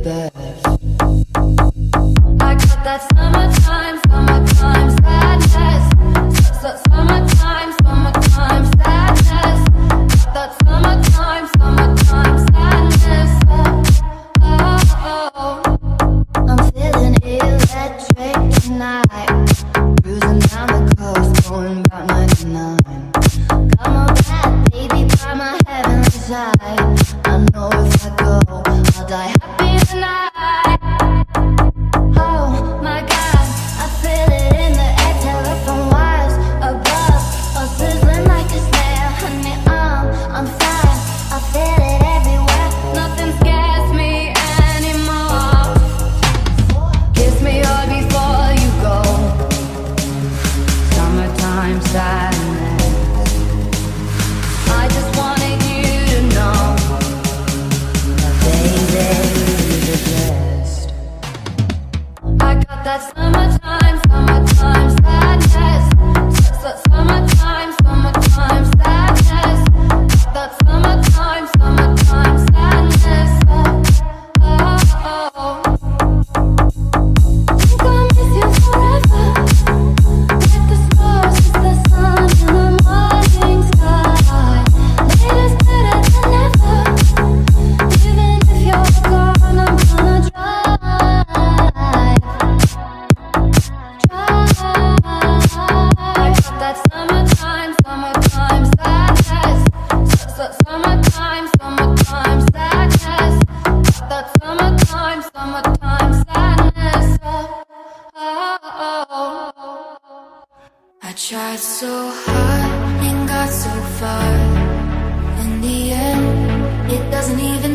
best. I got that summertime, summertime sadness. Summertime, summertime sadness. Got that summertime, summertime sadness. Oh. I'm feeling electric tonight. Cruising down the coast, going about 99. Come on back, baby, by my heavenly side. I know if I go, I'll die happy tonight. Oh my God, I feel it in the air, telephone wires above, all sizzling like a snare. Honey, I'm fine, I feel it everywhere. Nothing scares me anymore. Kiss me hard before you go. Summertime sadness. I just wanted you to know that baby, you're the best. I got that summertime, summertime sadness. Summertime, summertime sadness. That summertime, summertime sadness. Oh. Think I'll miss you forever. Like the stars, it's the sun in the morning sky. Later's better than ever. Even if you're gone, I'm gonna drive. I got that summertime, summertime sadness. Summertime, summertime sadness. Got that summertime, summertime sadness. I tried so hard and got so far. In the end, it doesn't even